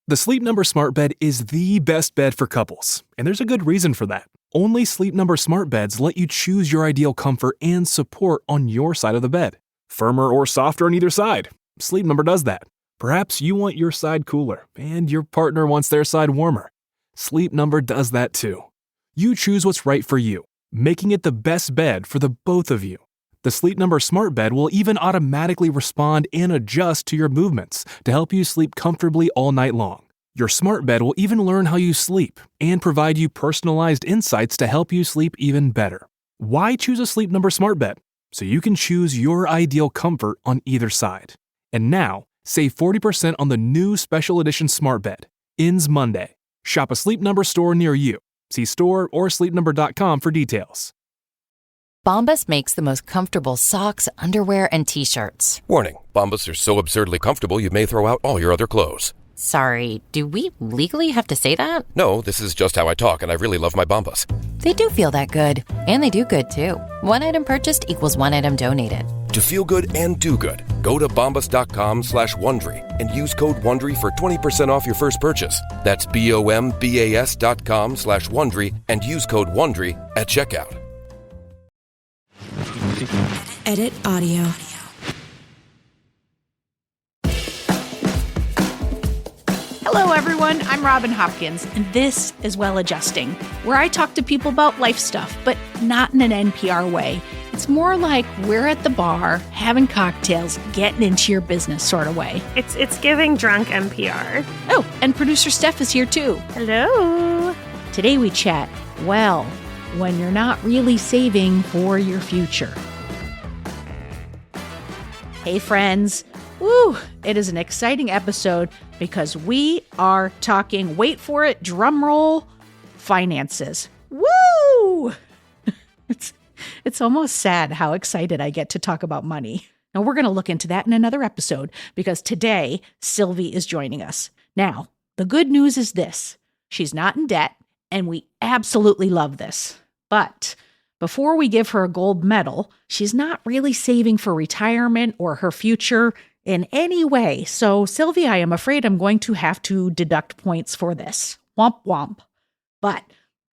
The Sleep Number Smart Bed is the best bed for couples, and there's a good reason for that. Only Sleep Number Smart Beds let you choose your ideal comfort and support on your side of the bed. Firmer or softer on either side. Sleep Number does that. Perhaps you want your side cooler, and your partner wants their side warmer. Sleep Number does that too. You choose what's right for you, making it the best bed for the both of you. The Sleep Number Smart Bed will even automatically respond and adjust to your movements to help you sleep comfortably all night long. Your smart bed will even learn how you sleep and provide you personalized insights to help you sleep even better. Why choose a Sleep Number Smart Bed? So you can choose your ideal comfort on either side. And now, save 40% on the new Special Edition Smart Bed. Ends Monday. Shop a Sleep Number store near you. See store or sleepnumber.com for details. Bombas makes the most comfortable socks, underwear, and T-shirts. Warning, Bombas are so absurdly comfortable you may throw out all your other clothes. Sorry, do we legally have to say that? No, this is just how I talk, and I really love my Bombas. They do feel that good. And they do good, too. One item purchased equals one item donated. To feel good and do good, go to bombas.com/Wondery and use code WONDERY for 20% off your first purchase. That's BOMBAS.com/Wondery and use code WONDERY at checkout. Edit audio. Hello, everyone. I'm Robin Hopkins, and this is Well Adjusting, where I talk to people about life stuff, but not in an NPR way. It's more like we're at the bar, having cocktails, getting into your business sort of way. It's giving drunk NPR. Oh, and producer Steph is here too. Hello. Today we chat, well, when you're not really saving for your future. Hey, friends. Woo! It is an exciting episode because we are talking, wait for it, drum roll, finances. Woo! It's almost sad how excited I get to talk about money. Now, we're going to look into that in another episode because today, Sylvie is joining us. Now, the good news is this. She's not in debt, and we absolutely love this. But before we give her a gold medal, she's not really saving for retirement or her future in any way. So, Sylvie, I am afraid I'm going to have to deduct points for this. Womp womp. But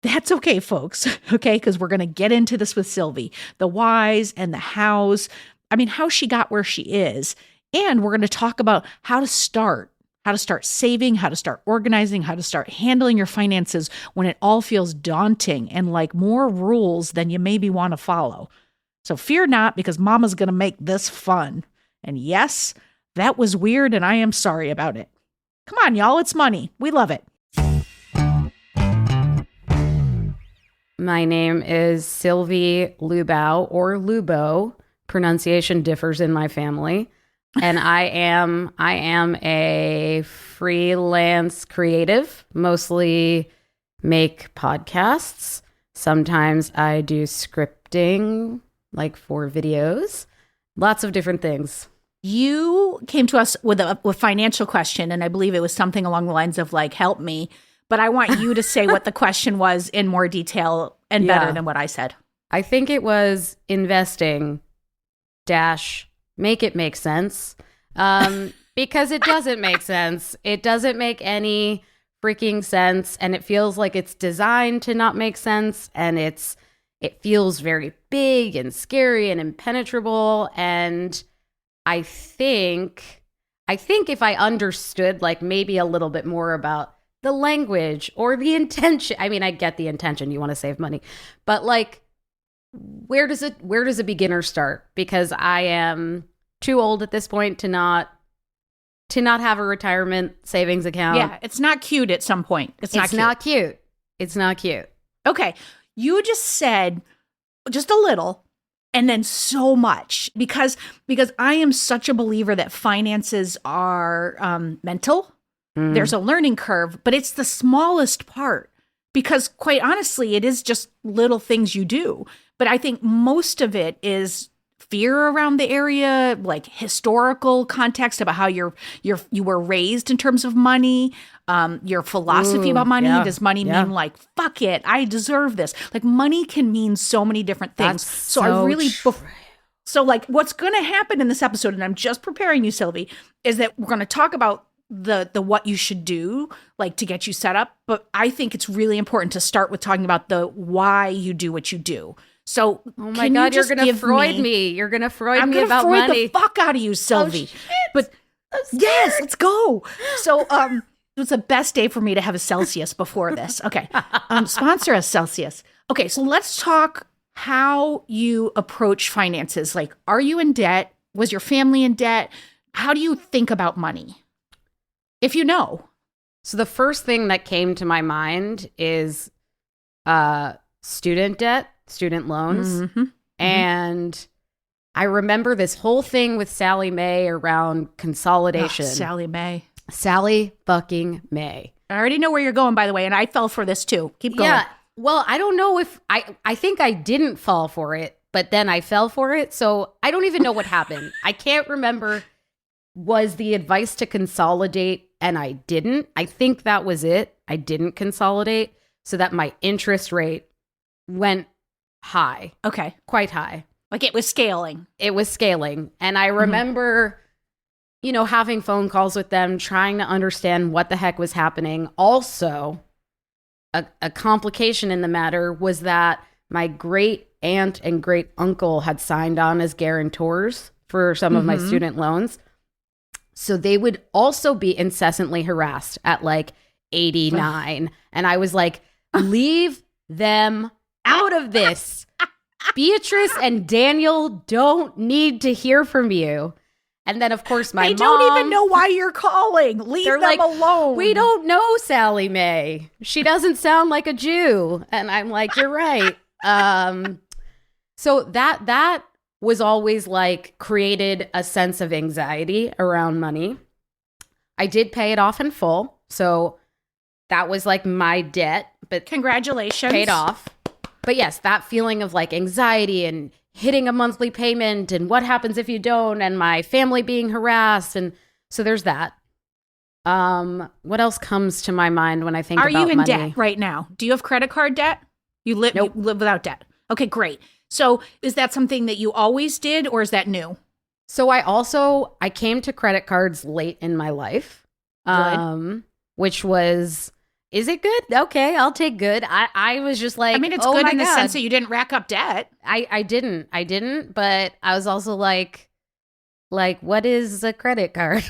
that's okay, folks, okay? Because we're going to get into this with Sylvie. The whys and the hows. I mean, how she got where she is. And we're going to talk about how to start saving, how to start organizing, how to start handling your finances when it all feels daunting and like more rules than you maybe want to follow. So fear not, because Mama's going to make this fun. And yes, that was weird, and I am sorry about it. Come on, y'all, it's money. We love it. My name is Sylvie Lubau, or Lubo. Pronunciation differs in my family. And I am a freelance creative, mostly make podcasts. Sometimes I do scripting, like for videos. Lots of different things. You came to us with a financial question, and I believe it was something along the lines of like, help me. But I want you to say what the question was in more detail and better than what I said. I think it was investing dash make it make sense, because it doesn't make sense. It doesn't make any freaking sense, and it feels like it's designed to not make sense, and it feels very big and scary and impenetrable. And I think if I understood like maybe a little bit more about the language or the intention, I mean, I get the intention, you want to save money, but like, where does a beginner start? Because I am too old at this point to not have a retirement savings account. Yeah, it's not cute at some point. It's not cute. It's not cute. Okay, you just said just a little and then so much because I am such a believer that finances are mental. There's a learning curve, but it's the smallest part because quite honestly, it is just little things you do. But I think most of it is fear around the area, like historical context about how you were raised in terms of money, your philosophy about money. Yeah, Does money mean like, fuck it, I deserve this? Like money can mean so many different things. So like what's going to happen in this episode, and I'm just preparing you, Sylvie, is that we're going to talk about the what you should do, like to get you set up. But I think it's really important to start with talking about the why you do what you do. So, oh my God, you're gonna Freud me. You're gonna Freud me about money. I'm gonna Freud the fuck out of you, Sylvie. But yes, let's go. So, it was the best day for me to have a Celsius before this. Okay, sponsor us, Celsius. Okay, so let's talk how you approach finances. Like, are you in debt? Was your family in debt? How do you think about money? If you know. So the first thing that came to my mind is student debt, student loans. And I remember this whole thing with Sally Mae around consolidation. Sally Mae. Sally fucking Mae. I already know where you're going, by the way, and I fell for this too. Keep going. Yeah. Well, I don't know if I think I didn't fall for it, but then I fell for it. So I don't even know what happened. I can't remember. Was the advice to consolidate and I didn't? I think that was it. I didn't consolidate so that my interest rate went high. Okay. Quite high. Like it was scaling. It was scaling. And I remember, having phone calls with them, trying to understand what the heck was happening. Also, a complication in the matter was that my great aunt and great uncle had signed on as guarantors for some of my student loans. So they would also be incessantly harassed at like 89. And I was like, leave them out of this. Beatrice and Daniel don't need to hear from you. And then, of course, my mom. They don't even know why you're calling. Leave them alone. We don't know Sally Mae. She doesn't sound like a Jew. And I'm like, you're right. So that was always like created a sense of anxiety around money. I did pay it off in full. So that was like my debt, but congratulations. Paid off. But yes, that feeling of like anxiety and hitting a monthly payment and what happens if you don't, and my family being harassed. And so there's that. What else comes to my mind when I think about money? Are you in debt right now? Do you have credit card debt? Nope. You live without debt. Okay, great. So is that something that you always did, or is that new? So I came to credit cards late in my life, which was, is it good? Okay, I'll take good. I was just like, it's good in the sense that you didn't rack up debt. I didn't, but I was also like, what is a credit card?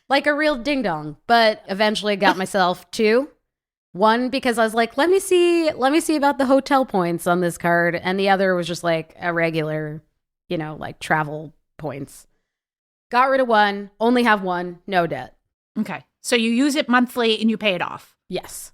Like a real ding dong. But eventually I got myself two. One, because I was like, let me see about the hotel points on this card. And the other was just like a regular, like travel points. Got rid of one, only have one, no debt. Okay. So you use it monthly and you pay it off. Yes.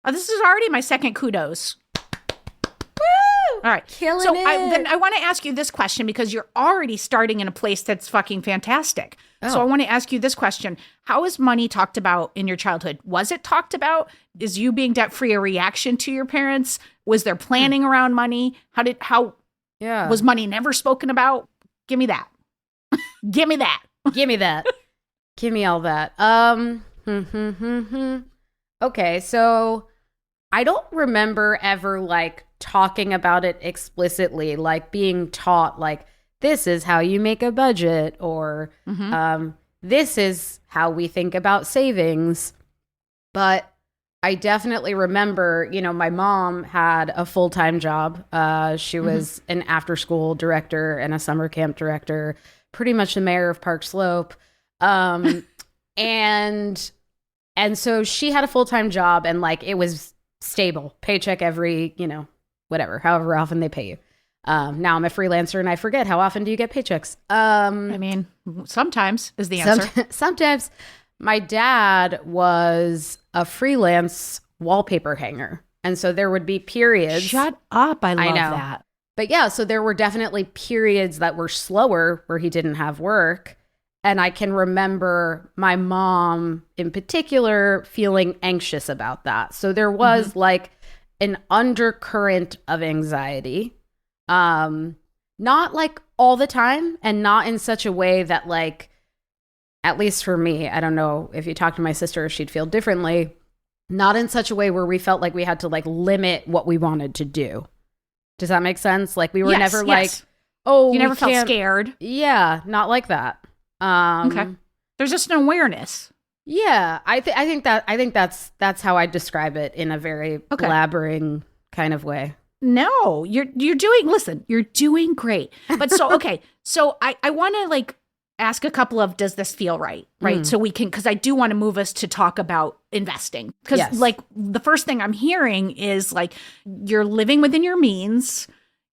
Oh, this is already my second kudos. Woo! All right. Killing it. Then I want to ask you this question because you're already starting in a place that's fucking fantastic. Oh. So I want to ask you this question. How is money talked about in your childhood? Was it talked about? Is you being debt-free a reaction to your parents? Was there planning around money? How was money never spoken about? Give me that. Give me that. Give me that. Give me all that. Okay, so I don't remember ever like talking about it explicitly, like being taught like, this is how you make a budget, or this is how we think about savings. But I definitely remember, my mom had a full-time job. She was an after-school director and a summer camp director, pretty much the mayor of Park Slope. And so she had a full-time job, and like it was stable, paycheck every, however often they pay you. Now I'm a freelancer and I forget, how often do you get paychecks? Sometimes is the answer. Sometimes. My dad was a freelance wallpaper hanger. And so there would be periods. Shut up. I love that. But yeah, so there were definitely periods that were slower where he didn't have work. And I can remember my mom in particular feeling anxious about that. So there was like an undercurrent of anxiety. Not like all the time, and not in such a way that like, at least for me, I don't know if you talk to my sister, she'd feel differently. Not in such a way where we felt like we had to like limit what we wanted to do. Does that make sense? Like we were never like, oh, you never felt scared. Yeah, not like that. Okay. There's just an awareness. Yeah, I think that's how I describe it in a very blabbering kind of way. No, you're doing great. But so, okay. So I want to like ask a couple of, does this feel right? Right. So we can, because I do want to move us to talk about investing. Because like the first thing I'm hearing is like, you're living within your means.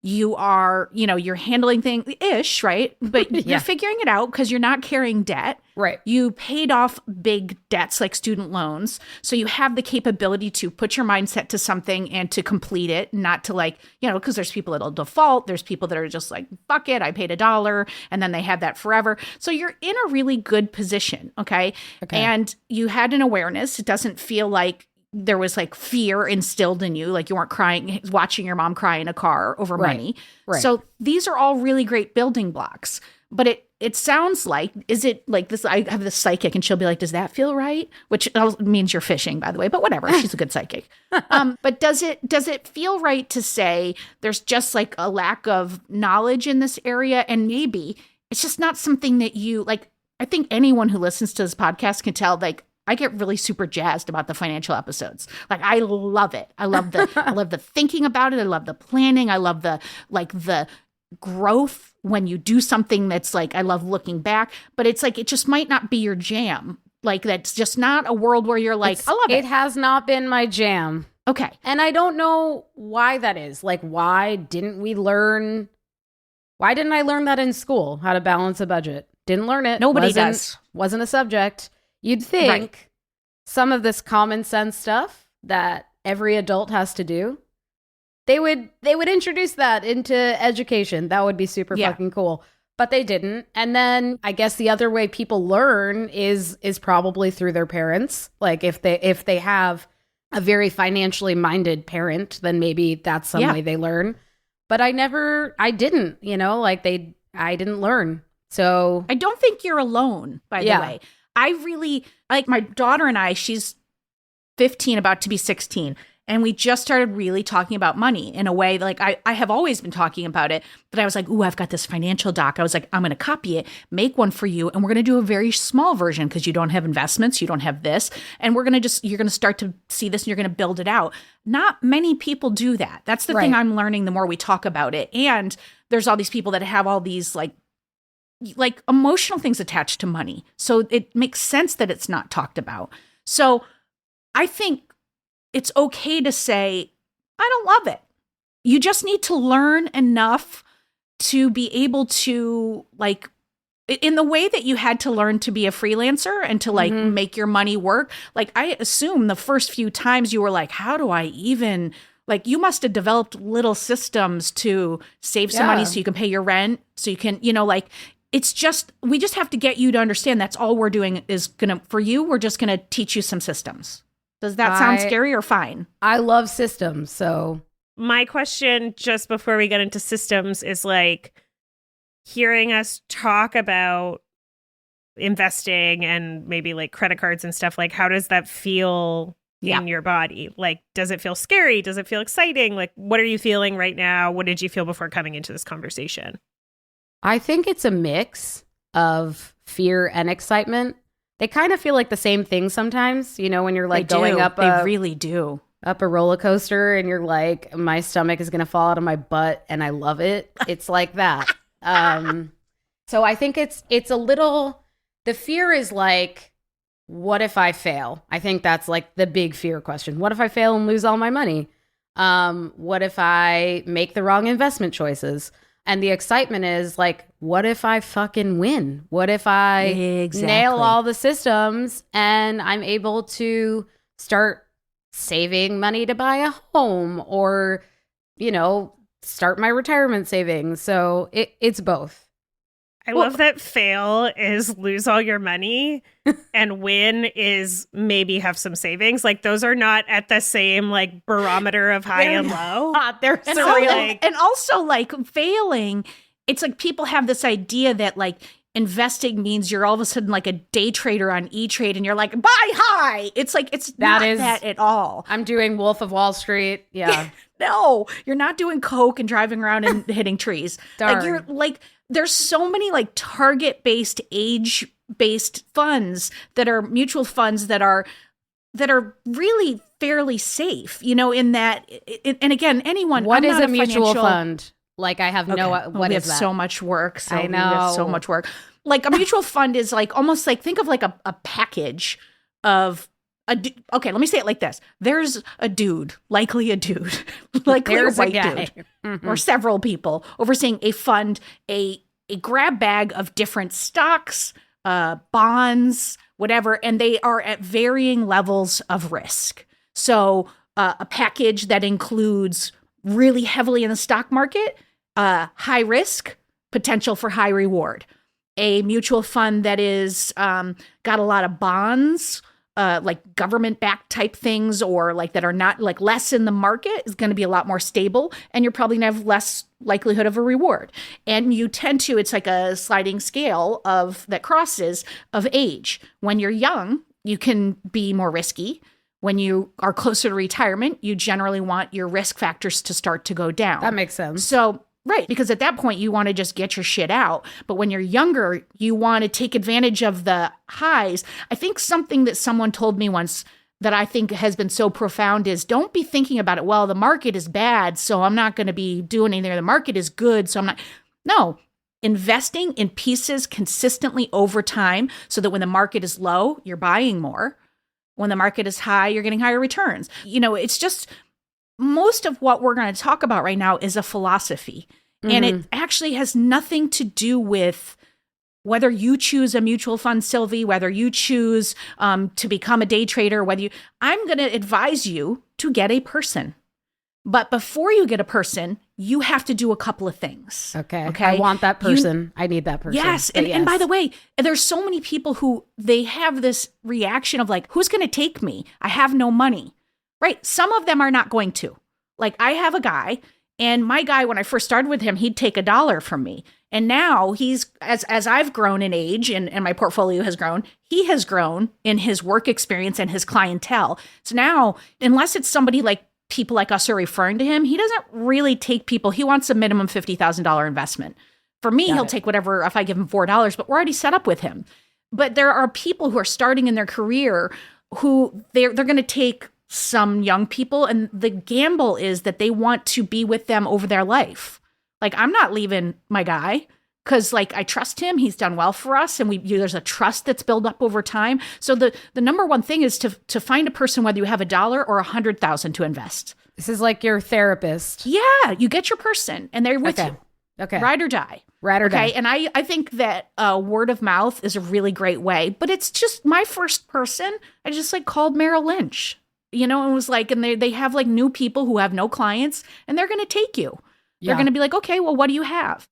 You are, you're handling things ish, right? But you're figuring it out because you're not carrying debt. Right. You paid off big debts like student loans. So you have the capability to put your mindset to something and to complete it, not to like, because there's people that'll default. There's people that are just like, fuck it, I paid $1 and then they have that forever. So you're in a really good position. Okay. And you had an awareness. It doesn't feel like there was like fear instilled in you, like you weren't crying, watching your mom cry in a car over money. Right. So these are all really great building blocks. But it sounds like, is it like this? I have this psychic and she'll be like, does that feel right? Which means you're fishing, by the way, but whatever. She's a good psychic. But does it feel right to say there's just like a lack of knowledge in this area? And maybe it's just not something that you like. I think anyone who listens to this podcast can tell, like, I get really super jazzed about the financial episodes. Like, I love it. I love the thinking about it. I love the planning. I love the growth when you do something that's like, I love looking back, but it's like, it just might not be your jam. Like, that's just not a world where you're like, I love it. It has not been my jam. Okay. And I don't know why that is. Like, why didn't I learn that in school, how to balance a budget? Didn't learn it. Nobody does. Wasn't a subject. You'd think some of this common sense stuff that every adult has to do, they would introduce that into education. That would be super fucking cool. But they didn't. And then I guess the other way people learn is probably through their parents. Like if they have a very financially minded parent, then maybe that's some way they learn. But I didn't, I didn't learn. So I don't think you're alone, by the way. I really, like my daughter and I, she's 15, about to be 16. And we just started really talking about money in a way like I have always been talking about it. But I was like, ooh, I've got this financial doc. I was like, I'm going to copy it, make one for you. And we're going to do a very small version because you don't have investments. You don't have this. And you're going to start to see this and you're going to build it out. Not many people do that. That's the thing I'm learning the more we talk about it. And there's all these people that have all these like emotional things attached to money. So it makes sense that it's not talked about. So I think it's okay to say, I don't love it. You just need to learn enough to be able to, like, in the way that you had to learn to be a freelancer and to like make your money work. Like, I assume the first few times you were like, how do I even, like, you must have developed little systems to save some money so you can pay your rent, so you can, it's just, we just have to get you to understand that's all we're doing is for you, we're just going to teach you some systems. Does that sound scary or fine? I love systems, so. My question just before we get into systems is like, hearing us talk about investing and maybe like credit cards and stuff, like, how does that feel in your body? Like, does it feel scary? Does it feel exciting? Like, what are you feeling right now? What did you feel before coming into this conversation? I think it's a mix of fear and excitement. They kind of feel like the same thing sometimes, when you're like going up they really do. Up a roller coaster and you're like, my stomach is going to fall out of my butt and I love it. It's like that. So I think it's a little, the fear is like, what if I fail? I think that's like the big fear question. What if I fail and lose all my money? What if I make the wrong investment choices? And the excitement is like, what if I fucking win? What if I nail all the systems and I'm able to start saving money to buy a home or, start my retirement savings? So it's both. I love that fail is lose all your money and win is maybe have some savings. Like, those are not at the same like barometer of high and low. They're and surreal. And also like failing, it's like people have this idea that like investing means you're all of a sudden like a day trader on E-Trade and you're like, buy high. It's like, it's not that at all. I'm doing Wolf of Wall Street. Yeah. No, you're not doing coke and driving around and hitting trees. Darn. Like, you're like, there's so many like target-based age based funds that are mutual funds that are really fairly safe, in that, and again, anyone. What I'm is not a mutual financial fund? Like, I have no, what we is have that? so much work. So I we have so know. much work. Like a mutual fund is like almost like, think of like a package of okay, let me say it like this. There's a dude, likely a dude, likely There's a a white guy. dude, or several people overseeing a fund, a grab bag of different stocks, bonds, whatever, and they are at varying levels of risk. So a package that includes really heavily in the stock market, high risk, potential for high reward. A mutual fund that is got a lot of bonds, like government-backed type things, or like that are not like less in the market, is going to be a lot more stable, and you're probably going to have less likelihood of a reward. And you tend to, it's like a sliding scale of that crosses of age. When you're young, you can be more risky. When you are closer to retirement, you generally want your risk factors to start to go down. That makes sense. So, right, because at that point you want to just get your shit out. But when you're younger, you want to take advantage of the highs. I think something that someone told me once that I think has been so profound is don't be thinking about it. Well, the market is bad, so I'm not going to be doing anything. The market is good, so I'm not. No, investing in pieces consistently over time so that when the market is low, you're buying more. When the market is high, you're getting higher returns. It's just most of what we're going to talk about right now is a philosophy. Mm-hmm. And it actually has nothing to do with whether you choose a mutual fund, Sylvie, whether you choose to become a day trader, I'm going to advise you to get a person. But before you get a person, you have to do a couple of things. Okay. I want that person. I need that person. Yes. And by the way, there's so many people who they have this reaction of like, who's going to take me? I have no money. Right. Some of them are not going to. Like, I have a guy, and my guy, when I first started with him, he'd take $1 from me. And now he's, as I've grown in age and my portfolio has grown, he has grown in his work experience and his clientele. So now, unless it's somebody like people like us are referring to him, he doesn't really take people. He wants a minimum $50,000 investment. For me, he'll take whatever if I give him $4, but we're already set up with him. But there are people who are starting in their career who they're going to take some young people, and the gamble is that they want to be with them over their life. Like, I'm not leaving my guy because, like, I trust him. He's done well for us, and there's a trust that's built up over time. So the number one thing is to find a person, whether you have $1 or $100,000 to invest. This is like your therapist. Yeah, you get your person, and they're with you. Okay, ride or die. Ride or die. Okay, and I think that word of mouth is a really great way. But it's just my first person. I just called Merrill Lynch. And was like, and they have like new people who have no clients, and they're going to take you. They're going to be like, okay, well, what do you have?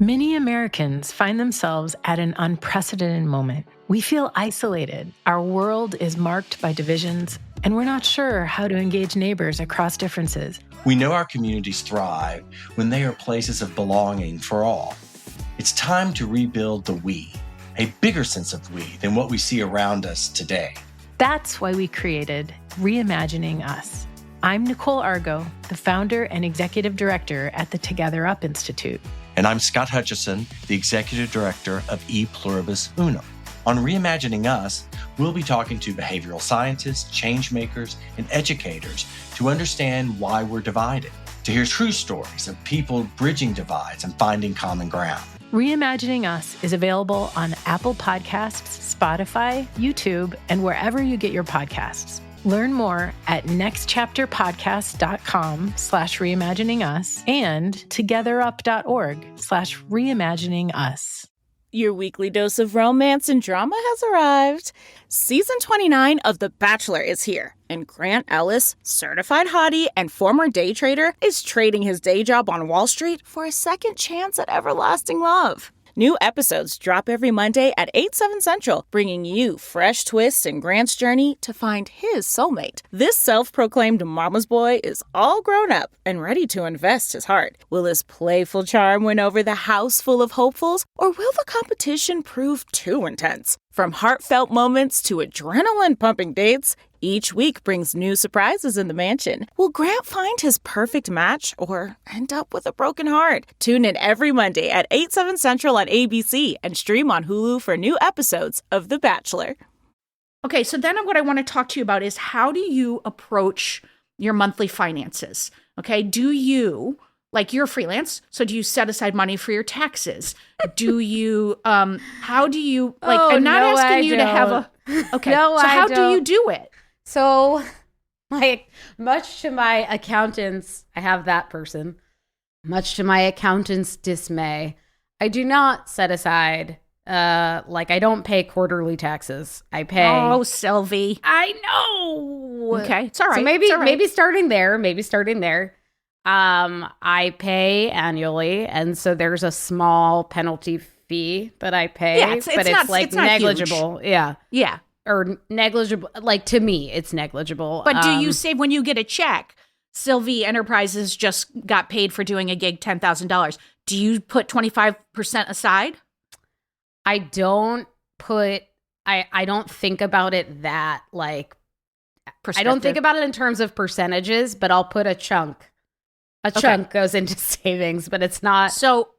Many Americans find themselves at an unprecedented moment. We feel isolated. Our world is marked by divisions, and we're not sure how to engage neighbors across differences. We know our communities thrive when they are places of belonging for all. It's time to rebuild the we, a bigger sense of we than what we see around us today. That's why we created Reimagining Us. I'm Nicole Argo, the founder and executive director at the Together Up Institute. And I'm Scott Hutchison, the executive director of E Pluribus Unum. On Reimagining Us, we'll be talking to behavioral scientists, change makers, and educators to understand why we're divided, to hear true stories of people bridging divides and finding common ground. Reimagining Us is available on Apple Podcasts, Spotify, YouTube, and wherever you get your podcasts. Learn more at nextchapterpodcast.com/reimaginingus and togetherup.org/reimaginingus. Your weekly dose of romance and drama has arrived. Season 29 of The Bachelor is here, and Grant Ellis, certified hottie and former day trader, is trading his day job on Wall Street for a second chance at everlasting love. New episodes drop every Monday at 8/7 Central, bringing you fresh twists in Grant's journey to find his soulmate. This self-proclaimed mama's boy is all grown up and ready to invest his heart. Will his playful charm win over the house full of hopefuls, or will the competition prove too intense? From heartfelt moments to adrenaline-pumping dates, Each week brings new surprises in the mansion. Will Grant find his perfect match or end up with a broken heart? Tune in every Monday at 8, 7 Central on ABC and stream on Hulu for new episodes of The Bachelor. Okay, so then what I want to talk to you about is how do you approach your monthly finances? Okay, do you, like you're freelance, so do you set aside money for your taxes? Do you, how do you, like, Oh, I'm not no, asking I you to have a, okay, No, so I how do you don't. do it? So, like, much to my accountant's, I have that person, much to my accountant's dismay, I do not set aside, like, I don't pay quarterly taxes. I pay. Oh, Sylvie. I know. Okay, it's all right. So maybe, it's all right. maybe starting there. I pay annually, and so there's a small penalty fee that I pay, Yeah, it's but not- it's like it's not negligible. Yeah. Yeah. Or negligible. Like, to me, it's negligible. But do you save when you get a check? Sylvie Enterprises just got paid for doing a gig $10,000. Do you put 25% aside? I don't put, I don't think about it that, like, I don't think about it in terms of percentages, but I'll put a chunk. A chunk goes into savings, but it's not So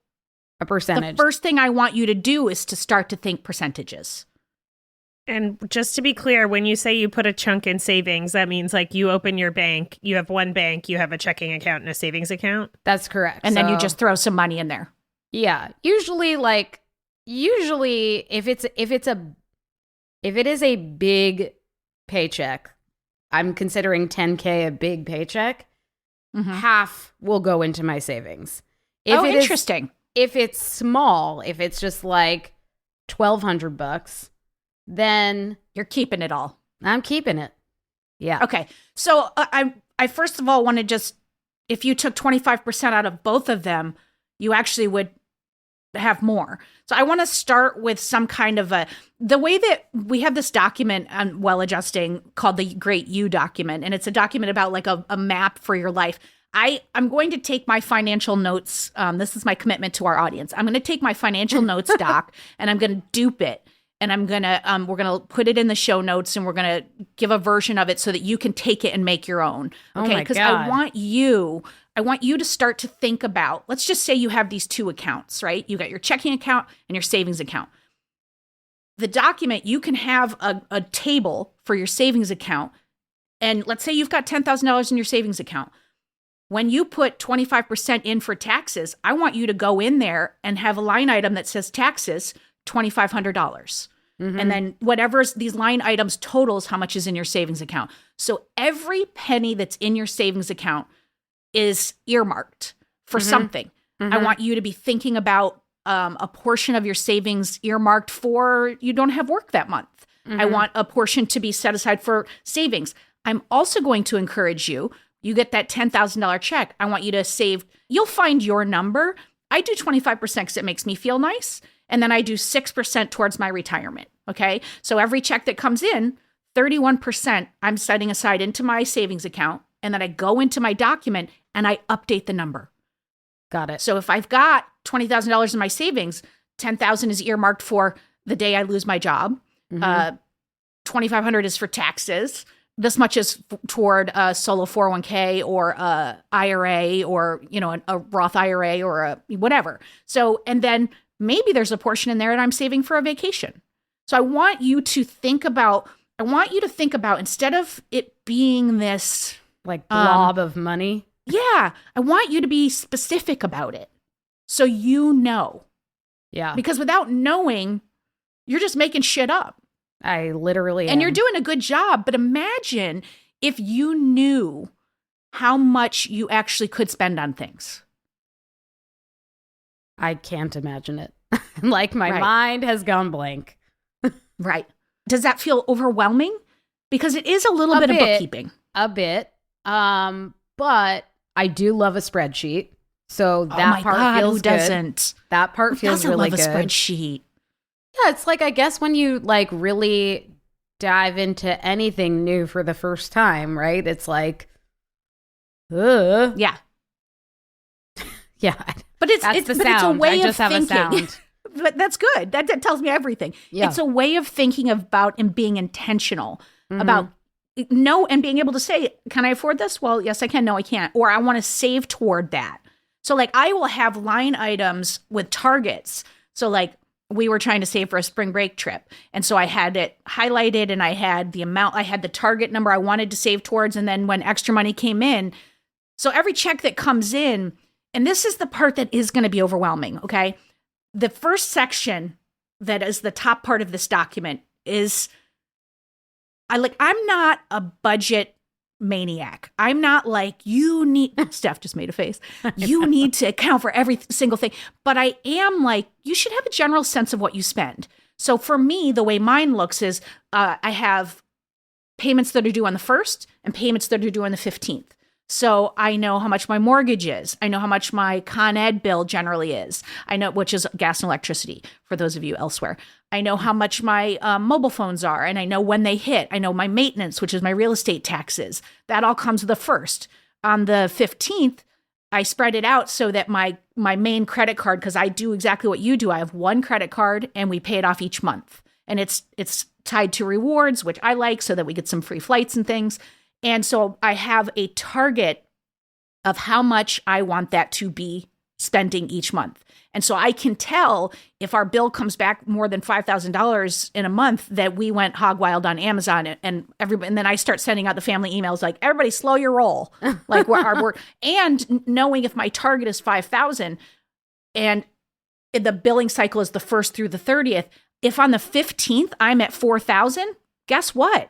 a percentage. the first thing I want you to do is to start to think percentages. And just to be clear, when you say you put a chunk in savings, that means like you open your bank, you have one bank, you have a checking account and a savings account. That's correct. And then you So, just throw some money in there. yeah, usually if it is a big paycheck, I'm considering 10K a big paycheck, half will go into my savings. If it is- Interesting. if it's small, if it's just like $1,200, then You're keeping it all. I'm keeping it. Yeah. Okay. So I first of all want to just, if you took 25% out of both of them, you actually would have more. So I want to start with some kind of the way that we have this document on well adjusting called the Great You document. And it's a document about like a map for your life. I'm going to take my financial notes. This is my commitment to our audience. I'm going to take my financial notes doc and I'm going to dupe it. And I'm going to, we're going to put it in the show notes and we're going to give a version of it so that you can take it and make your own. Okay. Oh my Because God. I want you to start to think about, let's just say you have these two accounts, right? You got your checking account and your savings account. The document, you can have a table for your savings account. And let's say you've got $10,000 in your savings account. When you put 25% in for taxes, I want you to go in there and have a line item that says taxes, $2,500. And then whatever these line items totals, how much is in your savings account. So every penny that's in your savings account is earmarked for something. I want you to be thinking about a portion of your savings earmarked for you don't have work that month. I want a portion to be set aside for savings. I'm also going to encourage you, you get that $10,000 check. I want you to save, you'll find your number. I do 25% because it makes me feel nice. And then I do 6% towards my retirement. Okay. So every check that comes in, 31% I'm setting aside into my savings account. And then I go into my document and I update the number. Got it. So if I've got $20,000 in my savings, 10,000 is earmarked for the day I lose my job. 2,500 is for taxes. This much is toward a solo 401k or a IRA or, a Roth IRA or a whatever. So, and then maybe there's a portion in there that I'm saving for a vacation. So I want you to think about, instead of it being this like blob of money. Yeah, I want you to be specific about it. So you know. Yeah. Because without knowing, you're just making shit up. I literally And am. you're doing a good job, but imagine if you knew how much you actually could spend on things. I can't imagine it. Like my Right. mind has gone blank. Right. Does that feel overwhelming? Because it is a little bit of bookkeeping. A bit. But I do love a spreadsheet. So that oh my part God, feels who good. doesn't? That part Who feels doesn't really love good. a spreadsheet? Yeah, it's like, I guess when you like really dive into anything new for the first time, right? It's like, Yeah. yeah. But it's That's the but it's a sound. way I just of have thinking. a sound. But that's good. That tells me everything. Yeah. It's a way of thinking about and being intentional about no, and being able to say, can I afford this? Well, yes, I can. No, I can't. Or I want to save toward that. So like I will have line items with targets. So like we were trying to save for a spring break trip. And so I had it highlighted and I had the amount, I had the target number I wanted to save towards. And then when extra money came in, so every check that comes in, and this is the part that is going to be overwhelming, okay? The first section that is the top part of this document is, I'm not a budget maniac. I'm not like, you need, Steph just made a face. You need to account for every single thing. But I am like, you should have a general sense of what you spend. So for me, the way mine looks is I have payments that are due on the 1st and payments that are due on the 15th. So I know how much my mortgage is. I know how much my Con Ed bill generally is. I know, which is gas and electricity for those of you elsewhere. I know how much my mobile phones are, and I know when they hit. I know my maintenance, which is my real estate taxes. That all comes the 1st. On the 15th, I spread it out so that my main credit card, because I do exactly what you do. I have one credit card, and we pay it off each month. And it's tied to rewards, which I like, so that we get some free flights and things. And so I have a target of how much I want that to be spending each month. And so I can tell if our bill comes back more than $5,000 in a month that we went hog wild on Amazon, and then I start sending out the family emails like, everybody slow your roll. Like we're and knowing if my target is 5,000 and the billing cycle is the 1st through the 30th, if on the 15th I'm at 4,000, guess what?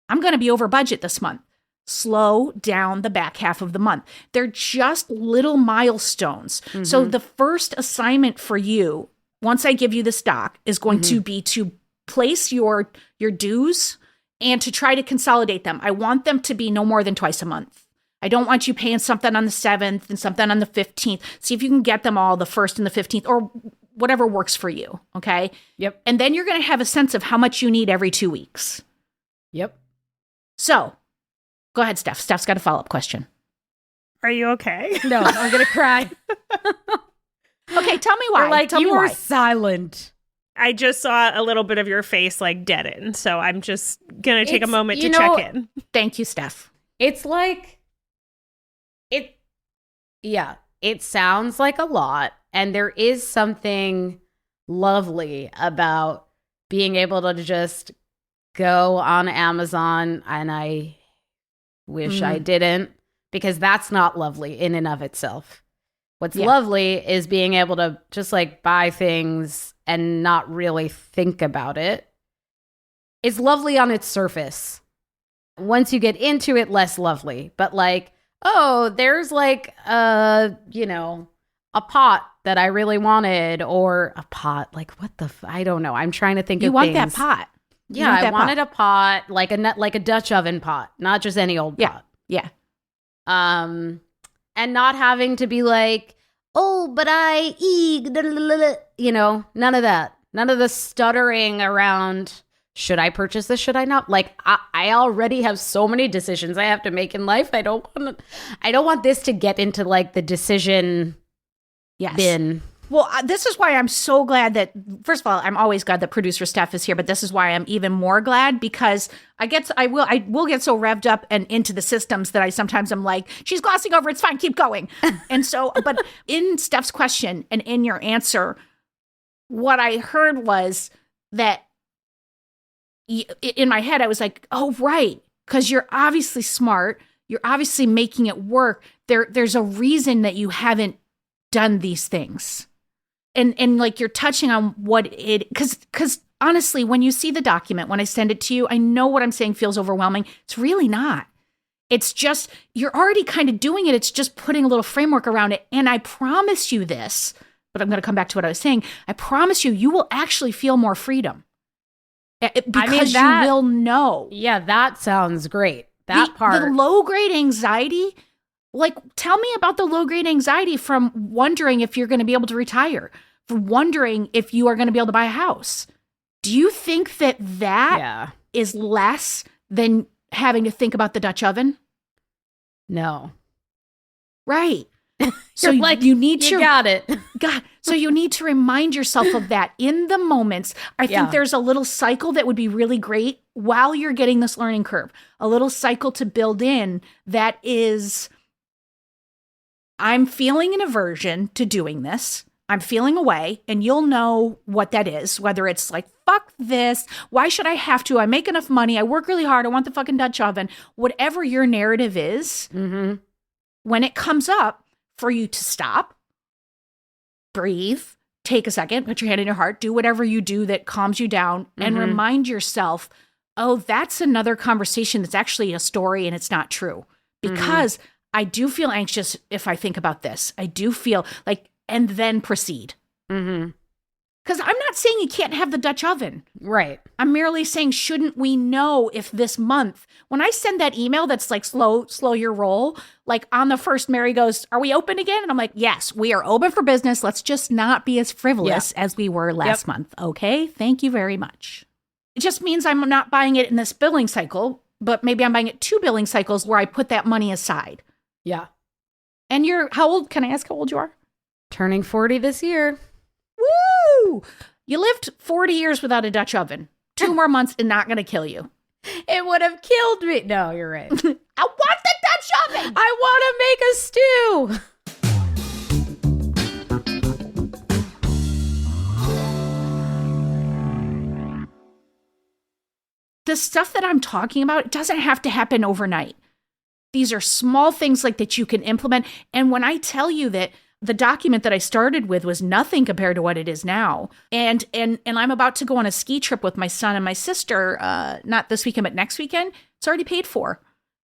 I'm going to be over budget this month. Slow down the back half of the month. They're just little milestones. Mm-hmm. So the first assignment for you, once I give you this doc, is going to be to place your dues and to try to consolidate them. I want them to be no more than twice a month. I don't want you paying something on the 7th and something on the 15th. See if you can get them all the 1st and the 15th or whatever works for you, okay? Yep. And then you're going to have a sense of how much you need every 2 weeks. Yep. So, go ahead, Steph. Steph's got a follow-up question. Are you okay? No, I'm going to cry. Okay, tell me why. You were silent. I just saw a little bit of your face like deaden. So I'm just going to take a moment to check in. Thank you, Steph. It's like, it sounds like a lot. And there is something lovely about being able to just go on Amazon, and I wish I didn't, because that's not lovely in and of itself. What's lovely is being able to just like buy things and not really think about it. It's lovely on its surface. Once you get into it, less lovely. But like, oh, there's like a pot that I really wanted, or a pot, like what the I don't know. I'm trying to think of things. You want that pot. Yeah, I wanted a pot, like a Dutch oven pot, not just any old pot. Yeah. And not having to be like, oh, but none of that. None of the stuttering around, should I purchase this? Should I not? Like, I already have so many decisions I have to make in life. I don't want this to get into like the decision bin. Well, this is why I'm so glad that, first of all, I'm always glad that producer Steph is here, but this is why I'm even more glad, because I will get so revved up and into the systems that sometimes I'm like, she's glossing over, it's fine, keep going. And so, but in Steph's question and in your answer, what I heard was that in my head, I was like, oh, right, because you're obviously smart. You're obviously making it work. There's a reason that you haven't done these things. And like you're touching on what because honestly, when you see the document, when I send it to you, I know what I'm saying feels overwhelming. It's really not. It's just, you're already kind of doing it. It's just putting a little framework around it. And I promise you this, but I'm going to come back to what I was saying. I promise you will actually feel more freedom. Because you will know. Yeah, that sounds great. That part. The low-grade anxiety, like, tell me about the low-grade anxiety from wondering if you're going to be able to retire, from wondering if you are going to be able to buy a house. Do you think that is less than having to think about the Dutch oven? No. Right. So you got it. So you need to remind yourself of that in the moments. I think there's a little cycle that would be really great while you're getting this learning curve, a little cycle to build in that is, I'm feeling an aversion to doing this. I'm feeling away, and you'll know what that is, whether it's like, fuck this, why should I have to? I make enough money, I work really hard, I want the fucking Dutch oven. Whatever your narrative is, when it comes up, for you to stop, breathe, take a second, put your hand in your heart, do whatever you do that calms you down, and remind yourself, oh, that's another conversation that's actually a story and it's not true. Because I do feel anxious if I think about this. I do feel like, and then proceed. Because I'm not saying you can't have the Dutch oven. Right. I'm merely saying, shouldn't we know if this month, when I send that email that's like slow your roll, like on the first, Mary goes, are we open again? And I'm like, yes, we are open for business. Let's just not be as frivolous as we were last month. Okay. Thank you very much. It just means I'm not buying it in this billing cycle, but maybe I'm buying it 2 billing cycles where I put that money aside. Yeah. And you're, how old? Can I ask how old you are? Turning 40 this year. Woo! You lived 40 years without a Dutch oven. 2 more months and not going to kill you. It would have killed me. No, you're right. I want the Dutch oven! I want to make a stew. The stuff that I'm talking about, it doesn't have to happen overnight. These are small things like that you can implement. And when I tell you that the document that I started with was nothing compared to what it is now, and I'm about to go on a ski trip with my son and my sister, not this weekend, but next weekend, it's already paid for.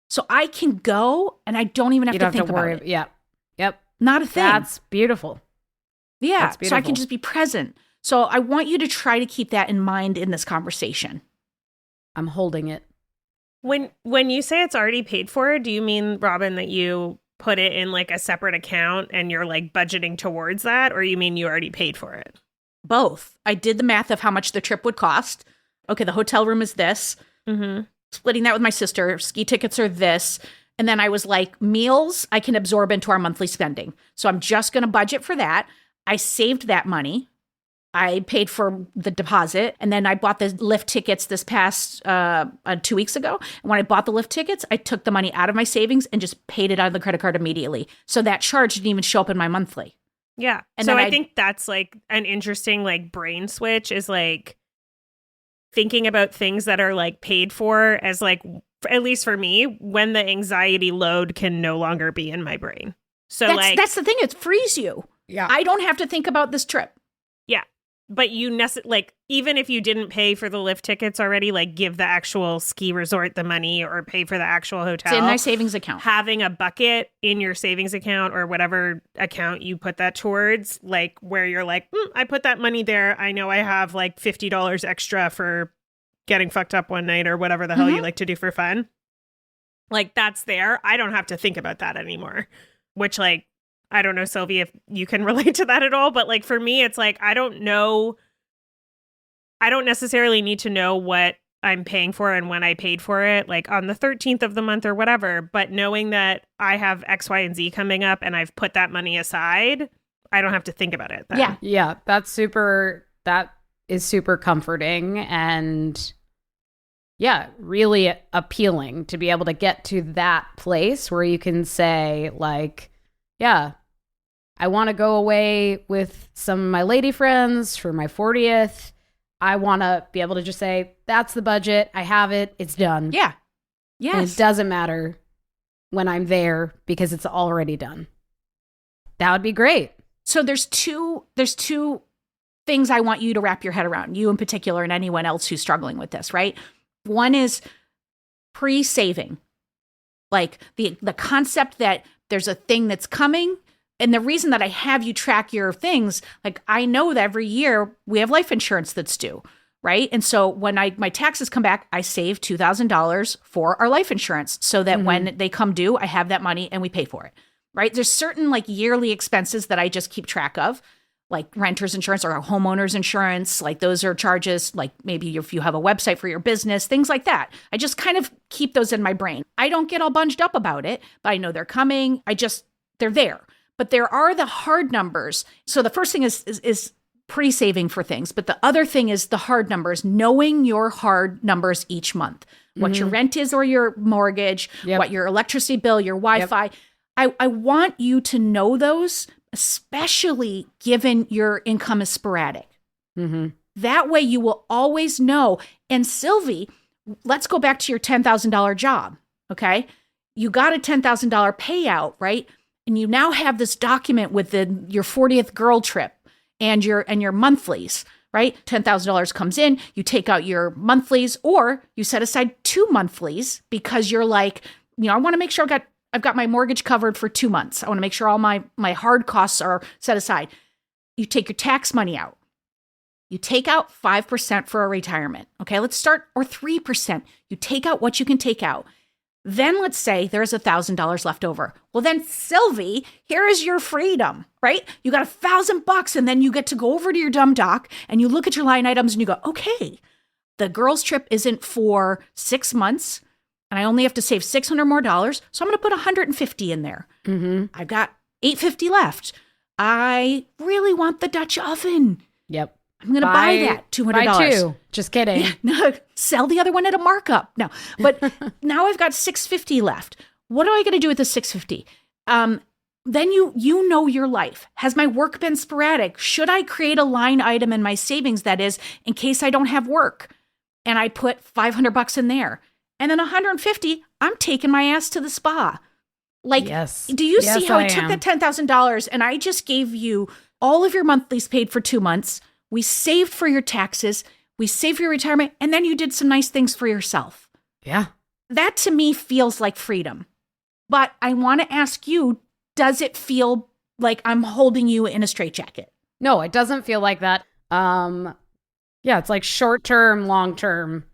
So I can go and I don't even have to think about it. Yeah. Yep. Not a thing. That's beautiful. Yeah. That's beautiful. So I can just be present. So I want you to try to keep that in mind in this conversation. I'm holding it. When you say it's already paid for, do you mean, Robin, that you put it in like a separate account and you're like budgeting towards that, or you mean you already paid for it? Both. I did the math of how much the trip would cost. Okay, the hotel room is this. Splitting that with my sister. Ski tickets are this. And then I was like, meals I can absorb into our monthly spending. So I'm just going to budget for that. I saved that money. I paid for the deposit, and then I bought the lift tickets this past 2 weeks ago. And when I bought the lift tickets, I took the money out of my savings and just paid it out of the credit card immediately. So that charge didn't even show up in my monthly. Yeah. And so then I think that's like an interesting like brain switch, is like thinking about things that are like paid for as like, at least for me, when the anxiety load can no longer be in my brain. So that's the thing. It frees you. Yeah. I don't have to think about this trip. Yeah. But like, even if you didn't pay for the lift tickets already, like give the actual ski resort the money or pay for the actual hotel. It's in my savings account. Having a bucket in your savings account or whatever account you put that towards, like where you're like, I put that money there. I know I have like $50 extra for getting fucked up one night or whatever the hell you like to do for fun. Like that's there. I don't have to think about that anymore, which like, I don't know, Sylvie, if you can relate to that at all. But like for me, it's like, I don't necessarily need to know what I'm paying for and when I paid for it, like on the 13th of the month or whatever. But knowing that I have X, Y, and Z coming up and I've put that money aside, I don't have to think about it then. Yeah. Yeah. That is super comforting and yeah, really appealing to be able to get to that place where you can say like, yeah, I want to go away with some of my lady friends for my 40th. I want to be able to just say, that's the budget. I have it. It's done. Yeah. Yes. And it doesn't matter when I'm there because it's already done. That would be great. So there's two things I want you to wrap your head around, you in particular and anyone else who's struggling with this, right? One is pre-saving. Like the concept that there's a thing that's coming. And the reason that I have you track your things, like I know that every year we have life insurance that's due, right? And so when my taxes come back, I save $2,000 for our life insurance so that when they come due, I have that money and we pay for it, right? There's certain like yearly expenses that I just keep track of, like renter's insurance or homeowner's insurance. Like those are charges, like maybe if you have a website for your business, things like that. I just kind of keep those in my brain. I don't get all bunged up about it, but I know they're coming. They're there. But there are the hard numbers. So the first thing is pre-saving for things. But the other thing is the hard numbers, knowing your hard numbers each month, what your rent is or your mortgage, what your electricity bill, your Wi-Fi. I want you to know those, especially given your income is sporadic. That way you will always know. And Sylvie, let's go back to your $10,000 job, okay? You got a $10,000 payout, right? And you now have this document with your 40th girl trip and your monthlies, right? $10,000 comes in, you take out your monthlies, or you set aside 2 monthlies because you're like, I want to make sure I've got my mortgage covered for 2 months. I want to make sure all my hard costs are set aside. You take your tax money out. You take out 5% for a retirement. Okay, let's start, or 3%. You take out what you can take out. Then let's say there's $1,000 left over. Well, then Sylvie, here is your freedom, right? You got $1,000 and then you get to go over to your dumb doc and you look at your line items and you go, okay, the girls' trip isn't for 6 months and I only have to save $600 more. So I'm going to put $150 in there. I've got $850 left. I really want the Dutch oven. Yep. I'm going to buy that $200. Buy 2. Just kidding. Yeah, no, sell the other one at a markup. No, but now I've got $650 left. What am I going to do with the $650? Then you know your life. Has my work been sporadic? Should I create a line item in my savings that is in case I don't have work? And I put $500 in there. And then $150, I'm taking my ass to the spa. Like, do you see how I took that $10,000 and I just gave you all of your monthlies paid for 2 months? We saved for your taxes, we saved for your retirement, and then you did some nice things for yourself. Yeah. That to me feels like freedom. But I want to ask you, does it feel like I'm holding you in a straitjacket? No, it doesn't feel like that. Yeah, it's like short term, long term.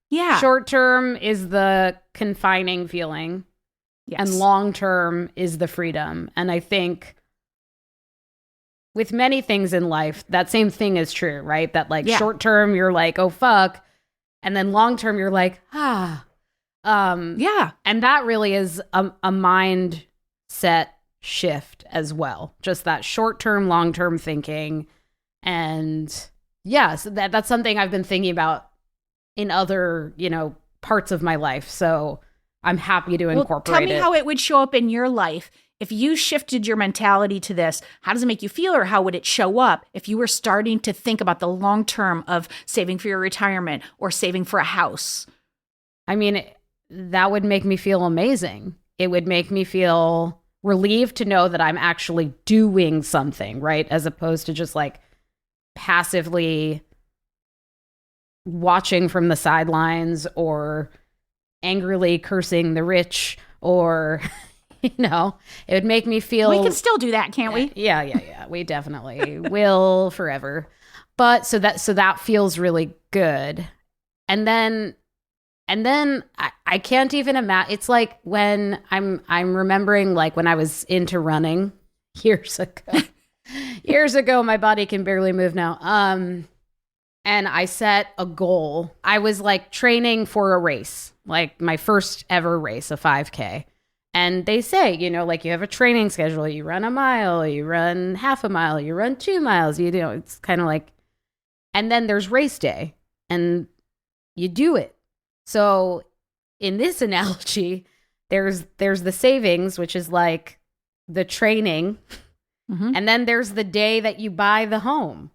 Yeah. Short term is the confining feeling. Yes. And long term is the freedom. And I think with many things in life, that same thing is true, right? That like short term, you're like, oh, fuck. And then long term, you're like, yeah. And that really is a mindset shift as well. Just that short term, long term thinking. And so that's something I've been thinking about in other, parts of my life. So I'm happy to incorporate it. Tell me how it would show up in your life. If you shifted your mentality to this, how does it make you feel, or how would it show up if you were starting to think about the long term of saving for your retirement or saving for a house? I mean, that would make me feel amazing. It would make me feel relieved to know that I'm actually doing something, right? As opposed to just like passively watching from the sidelines or angrily cursing the rich or... it would make me feel... We can still do that, can't we? Yeah. We definitely will forever. But so that feels really good. And then I can't even imagine. It's like when I'm remembering like when I was into running years ago. Years ago, my body can barely move now. And I set a goal. I was like training for a race, like my first ever race, a 5K. And they say, like you have a training schedule, you run a mile, you run half a mile, you run 2 miles, it's kind of like, and then there's race day and you do it. So in this analogy, there's the savings, which is like the training. And then there's the day that you buy the home.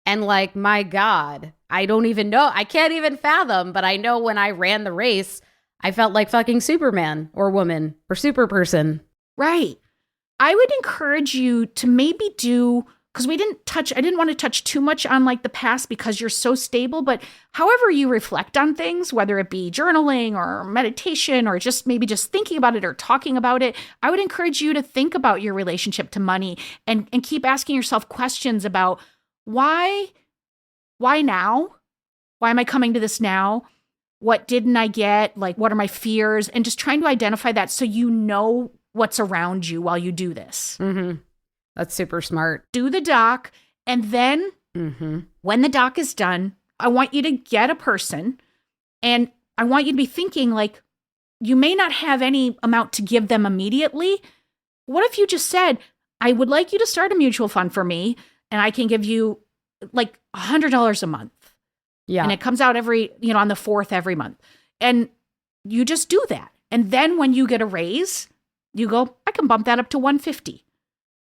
And like, my God, I don't even know. I can't even fathom, but I know when I ran the race, I felt like fucking Superman or woman or super person. Right. I would encourage you to maybe do, because I didn't want to touch too much on like the past because you're so stable, but however you reflect on things, whether it be journaling or meditation or just maybe just thinking about it or talking about it, I would encourage you to think about your relationship to money and keep asking yourself questions about why now? Why am I coming to this now? What didn't I get? Like, what are my fears? And just trying to identify that so you know what's around you while you do this. That's super smart. Do the doc. And then when the doc is done, I want you to get a person and I want you to be thinking like, you may not have any amount to give them immediately. What if you just said, I would like you to start a mutual fund for me. and I can give you like $100 a month. Yeah. And it comes out every, on the 4th every month. And you just do that. And then when you get a raise, you go, I can bump that up to $150.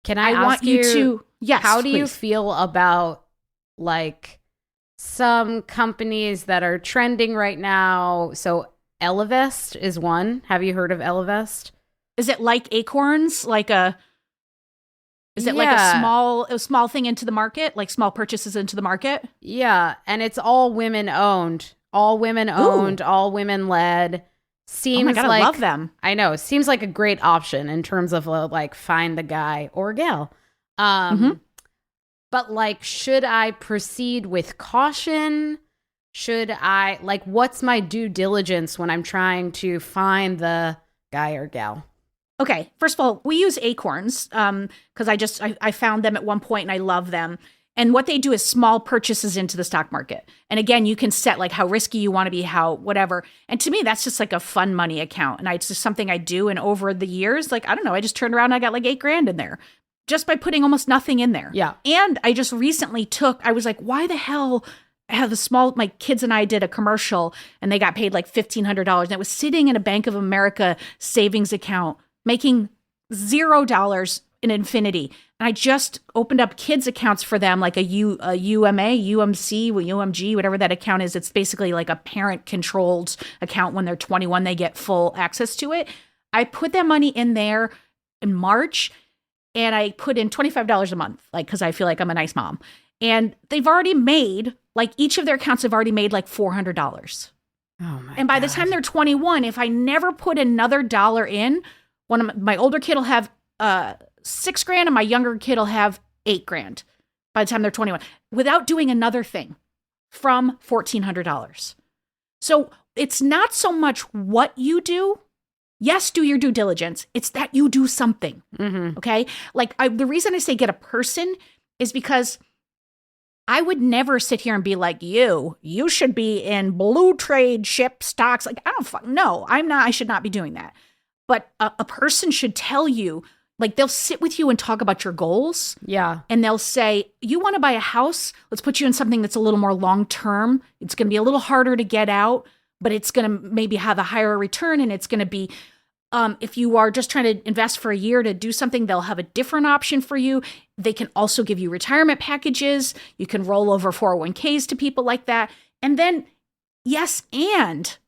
Can I ask want you to, yes, how do you please. feel about like some companies that are trending right now? So Elevest is one. Have you heard of Elevest? Is it like Acorns? Is it like a small thing into the market, like small purchases into the market? Yeah, and it's all women owned, all women owned, all women led. Seems oh my God, like I love them. I know. Seems like a great option in terms of like find the guy or gal. But like, should I proceed with caution? Should I what's my due diligence when I'm trying to find the guy or gal? Okay, first of all, we use Acorns because I found them at one point and I love them. And what they do is small purchases into the stock market. And again, you can set like how risky you want to be, how whatever. And to me, that's just like a fun money account. And it's just something I do. And over the years, like, I don't know, I just turned around and I got like $8,000 in there just by putting almost nothing in there. Yeah. And I just recently I was like, why the hell have my kids and I did a commercial and they got paid like $1,500. And it was sitting in a Bank of America savings account making $0 in infinity. And I just opened up kids accounts for them, like a UMA, UMC, UMG, whatever that account is. It's basically like a parent controlled account. When they're 21, they get full access to it. I put that money in there in March and I put in $25 a month, like, because I feel like I'm a nice mom. And they've already made, like, each of their accounts have already made like $400. Oh my And by the time they're 21, if I never put another dollar in, my older kid will have $6,000 and my younger kid will have $8,000 by the time they're 21 without doing another thing from $1,400. So it's not so much what you do. Yes, do your due diligence. It's that you do something. Okay. Like the reason I say get a person is because I would never sit here and be like, you should be in blue trade ship stocks. Like, no, I'm not. I should not be doing that. But a person should tell you, like, they'll sit with you and talk about your goals. Yeah. And they'll say, you want to buy a house? Let's put you in something that's a little more long-term. It's going to be a little harder to get out, but it's going to maybe have a higher return. And it's going to be, if you are just trying to invest for a year to do something, they'll have a different option for you. They can also give you retirement packages. You can roll over 401ks to people like that. And then, yes, and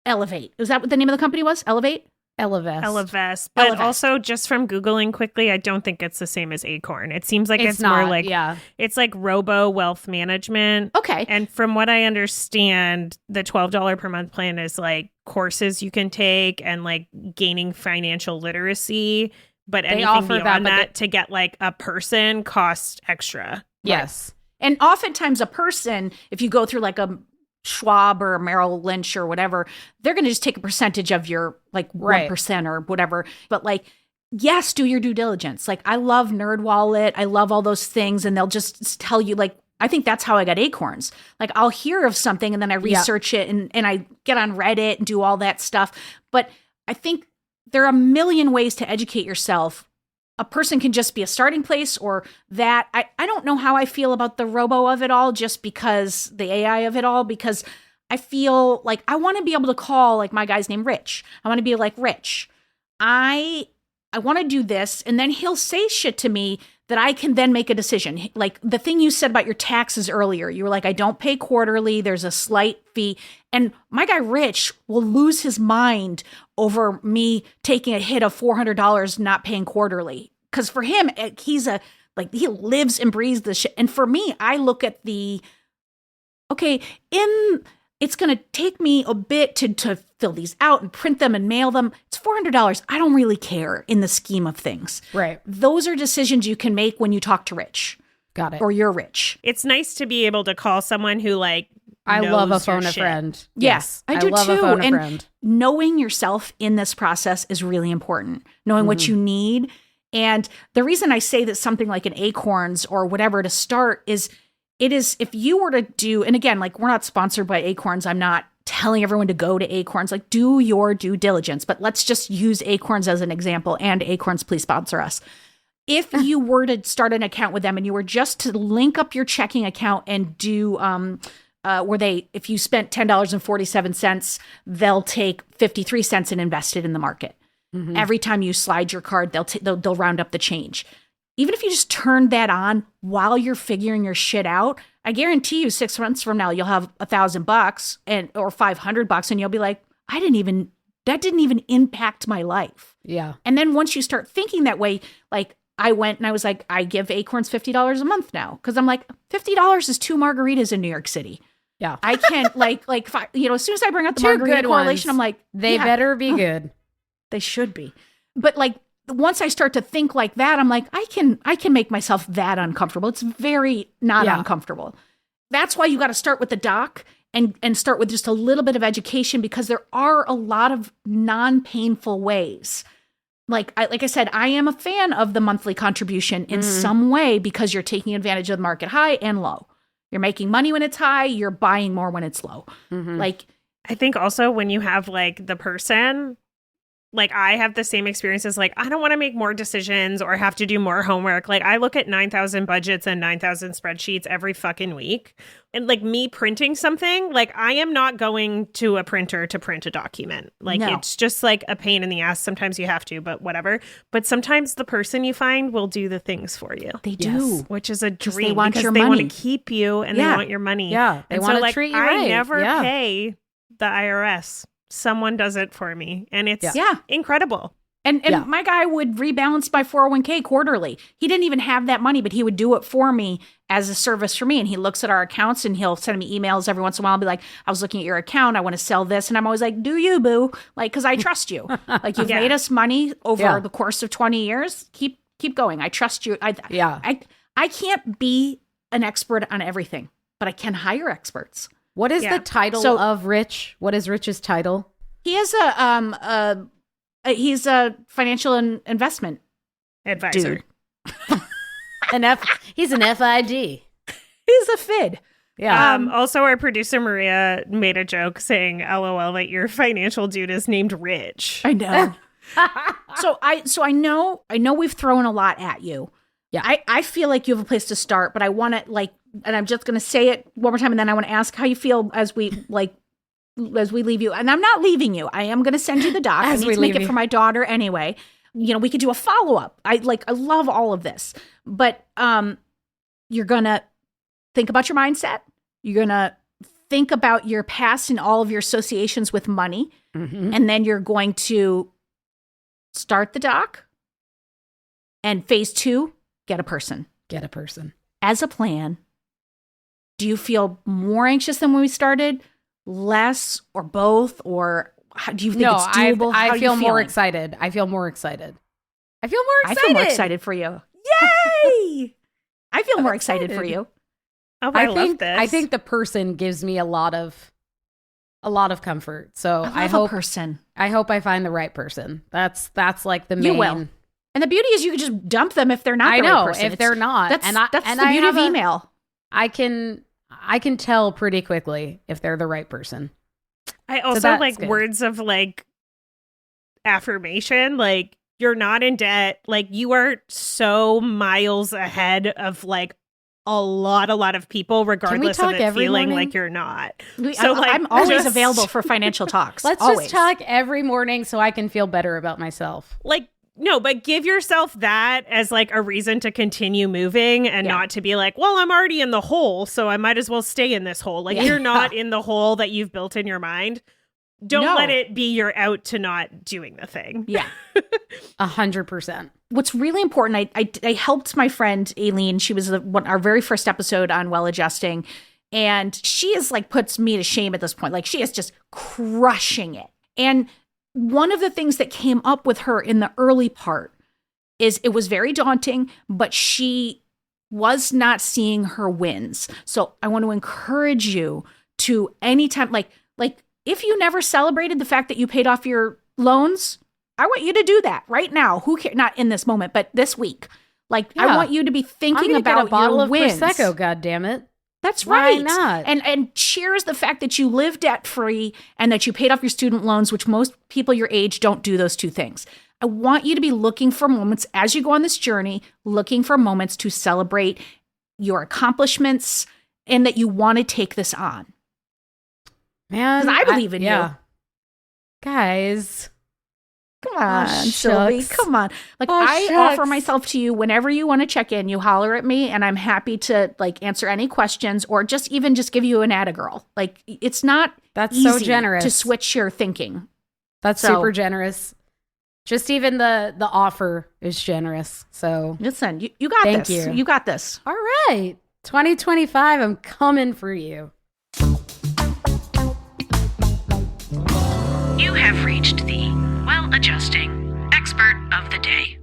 Elevate. Is that what the name of the company was? Elevate? Elevest. But Elevest. Also, just from Googling quickly, I don't think it's the same as Acorn. It seems like it's not, more like, it's like robo wealth management. Okay. And from what I understand, the $12 per month plan is like courses you can take and like gaining financial literacy. But They anything offer beyond that, that but to get like a person costs extra. Yes. And oftentimes a person, if you go through like a Schwab or Merrill Lynch or whatever, they're going to just take a percentage of your like 1% or whatever. But like, yes, do your due diligence. Like, I love NerdWallet. I love all those things. And they'll just tell you, like, I think that's how I got Acorns. Like, I'll hear of something and then I research it and I get on Reddit and do all that stuff. But I think there are a million ways to educate yourself. A person can just be a starting place or that. I don't know how I feel about the robo of it all, just because the AI of it all, because I feel like I want to be able to call, like, my guy's named Rich. I want to be like, Rich, I want to do this. And then he'll say shit to me that I can then make a decision. Like the thing you said about your taxes earlier, you were like, I don't pay quarterly. There's a slight fee. And my guy, Rich, will lose his mind over me taking a hit of $400 not paying quarterly. Because for him, he lives and breathes the shit. And for me, I look at it's going to take me a bit to fill these out and print them and mail them. It's $400. I don't really care in the scheme of things. Right. Those are decisions you can make when you talk to Rich. Got it. Or you're Rich. It's nice to be able to call someone who like I knows love a your phone a shit. friend. Yes, I do love too. a phone a And friend. knowing yourself in this process is really important. Knowing what you need. And the reason I say that something like an Acorns or whatever to start is, it is, if you were to do, and again, like, we're not sponsored by Acorns. I'm not telling everyone to go to Acorns. Like, do your due diligence. But let's just use Acorns as an example. And Acorns, please sponsor us. if you were to start an account with them and you were just to link up your checking account and do where if you spent $10.47, they'll take 53 cents and invest it in the market. Every time you slide your card, they'll round up the change. Even if you just turn that on while you're figuring your shit out, I guarantee you 6 months from now, you'll have $1,000 or $500 and you'll be like, that didn't even impact my life. Yeah. And then once you start thinking that way, like I went and I was like, I give Acorns $50 a month now. Cause I'm like, $50 is 2 margaritas in New York City. Yeah. I can't as soon as I bring up the 2 margarita good correlation, ones. I'm like, they better be good. They should be. But like, once I start to think like that, I'm like, I can make myself that uncomfortable. It's very not uncomfortable. That's why you got to start with the doc and start with just a little bit of education, because there are a lot of non-painful ways. Like I said, I am a fan of the monthly contribution in some way, because you're taking advantage of the market high and low. You're making money when it's high. You're buying more when it's low. Like, I think also when you have like the person, like I have the same experiences. Like, I don't want to make more decisions or have to do more homework. Like, I look at 9,000 budgets and 9,000 spreadsheets every fucking week. And like me printing something, like I am not going to a printer to print a document. Like, it's just like a pain in the ass. Sometimes you have to, but whatever. But sometimes the person you find will do the things for you. They do. Which is a dream, they want because your they want money. to keep you and they want your money. Yeah. They and want so, to like, treat you I right. never pay the IRS. Someone does it for me. And it's incredible. And my guy would rebalance my 401k quarterly. He didn't even have that money, but he would do it for me as a service for me. And he looks at our accounts and he'll send me emails every once in a while and be like, I was looking at your account. I want to sell this. And I'm always like, do you, boo? Like, because I trust you. Like, you've made us money over the course of 20 years. Keep going. I trust you. I can't be an expert on everything, but I can hire experts. What is the title of Rich? What is Rich's title? He is he's a financial and investment advisor. He's an FID. He's a FID. Yeah. Also, our producer Maria made a joke saying, "LOL, that your financial dude is named Rich." I know. So I know we've thrown a lot at you. Yeah. I feel like you have a place to start, but I want to and I'm just going to say it one more time, and then I want to ask how you feel as we leave you. And I'm not leaving you. I am going to send you the doc. I need to make it for my daughter anyway. You know, we could do a follow-up. I love all of this. But you're going to think about your mindset. You're going to think about your past and all of your associations with money. And then you're going to start the doc. And phase 2, get a person. Get a person. As a plan, do you feel more anxious than when we started? Less, or both? Or do you think it's doable? I feel more excited. I feel more excited for you. Yay! I feel more excited for you. Oh, I love this. I think the person gives me a lot of comfort. So I hope I find the right person. That's like the main. You will. And the beauty is you can just dump them if they're not the right person. If they're not. That's the beauty of email. I can tell pretty quickly if they're the right person. I also like words of like affirmation, like you're not in debt. Like you are so miles ahead of like a lot of people, regardless of it feeling like you're not. I'm always available for financial talks. Let's just talk every morning so I can feel better about myself. Like, no, but give yourself that as like a reason to continue moving and not to be like, well, I'm already in the hole, so I might as well stay in this hole. Like you're not in the hole that you've built in your mind. Don't let it be your out to not doing the thing. Yeah. 100%. What's really important, I helped my friend Aileen. She was our very first episode on Well Adjusting. And she is like, puts me to shame at this point. Like she is just crushing it. And one of the things that came up with her in the early part is it was very daunting, but she was not seeing her wins. So I want to encourage you to anytime, like if you never celebrated the fact that you paid off your loans, I want you to do that right now. Who cares? Not in this moment, but this week. Like I want you to be thinking about a bottle your of wins. Prosecco, God damn it. That's Why right. not? And cheers the fact that you live debt free and that you paid off your student loans, which most people your age don't do those two things. I want you to be looking for moments as you go on this journey, looking for moments to celebrate your accomplishments and that you want to take this on. Man, Because I believe in you. Guys. Come on, Oh, Sylvie. shucks. Come on. Like, Oh, I shucks. offer myself to you whenever you want to check in. You holler at me, and I'm happy to like answer any questions or just give you an atta girl. Like, it's not That's easy so generous. to switch your thinking. That's So- super generous. Just even the offer is generous. So Listen, you got Thank this. you. You got this. all right. 2025, I'm coming for you. You have reached the well-adjusting expert of the day.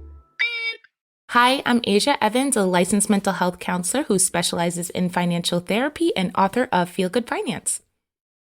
Hi, I'm Asia Evans, a licensed mental health counselor who specializes in financial therapy and author of Feel Good Finance.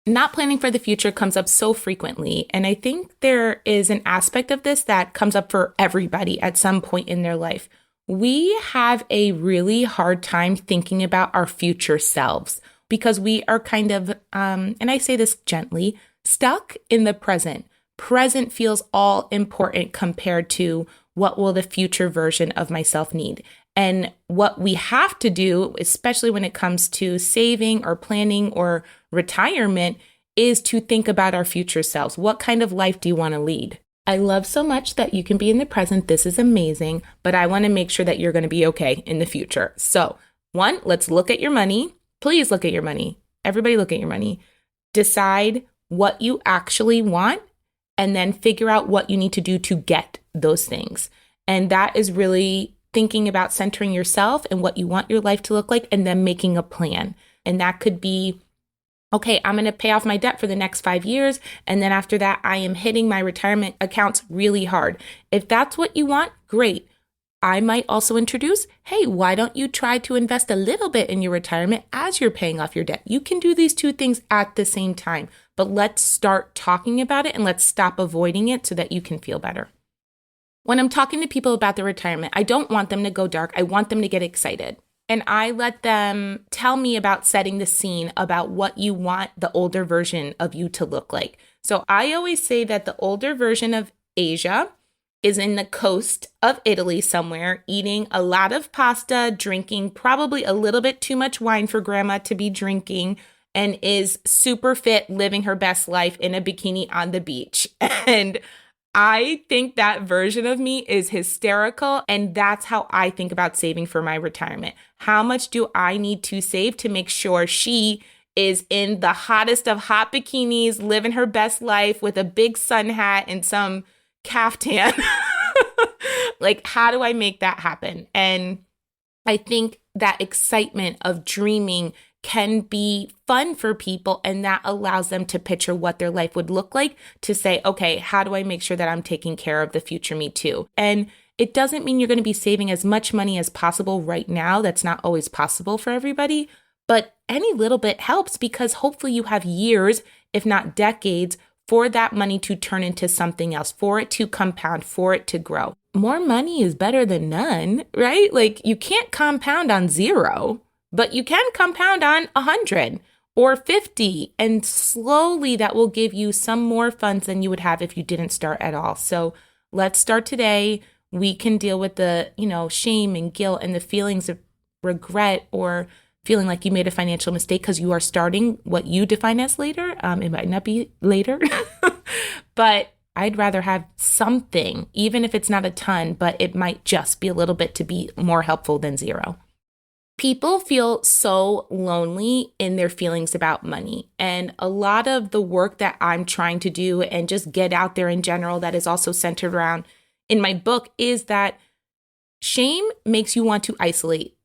Not planning for the future comes up so frequently, and I think there is an aspect of this that comes up for everybody at some point in their life. We have a really hard time thinking about our future selves because we are kind of, and I say this gently, stuck in the present. Present feels all important compared to what will the future version of myself need. And what we have to do, especially when it comes to saving or planning or retirement, is to think about our future selves. What kind of life do you want to lead? I love so much that you can be in the present. This is amazing, but I want to make sure that you're going to be okay in the future. So, one, let's look at your money. Please look at your money. Everybody look at your money. Decide what you actually want, and then figure out what you need to do to get those things. And that is really thinking about centering yourself and what you want your life to look like, and then making a plan. And that could be, okay, I'm going to pay off my debt for the next 5 years. And then after that, I am hitting my retirement accounts really hard. If that's what you want, great. I might also introduce, hey, why don't you try to invest a little bit in your retirement as you're paying off your debt? You can do these two things at the same time, but let's start talking about it and let's stop avoiding it so that you can feel better. When I'm talking to people about their retirement, I don't want them to go dark. I want them to get excited. And I let them tell me about setting the scene about what you want the older version of you to look like. So I always say that the older version of Asia is in the coast of Italy somewhere, eating a lot of pasta, drinking probably a little bit too much wine for grandma to be drinking, and is super fit, living her best life in a bikini on the beach. And I think that version of me is hysterical, and that's how I think about saving for my retirement. How much do I need to save to make sure she is in the hottest of hot bikinis, living her best life with a big sun hat and some caftan? Like, how do I make that happen? And I think that excitement of dreaming can be fun for people, and that allows them to picture what their life would look like, to say, okay, how do I make sure that I'm taking care of the future me too? And it doesn't mean you're going to be saving as much money as possible right now. That's not always possible for everybody, but any little bit helps, because hopefully you have years, if not decades, for that money to turn into something else, for it to compound, for it to grow. More money is better than none, right? Like, you can't compound on 0. But you can compound on 100 or 50, and slowly that will give you some more funds than you would have if you didn't start at all. So let's start today. We can deal with the, shame and guilt and the feelings of regret or feeling like you made a financial mistake because you are starting what you define as later. It might not be later, but I'd rather have something, even if it's not a ton, but it might just be a little bit to be more helpful than 0. People feel so lonely in their feelings about money. And a lot of the work that I'm trying to do and just get out there in general, that is also centered around in my book, is that shame makes you want to isolate.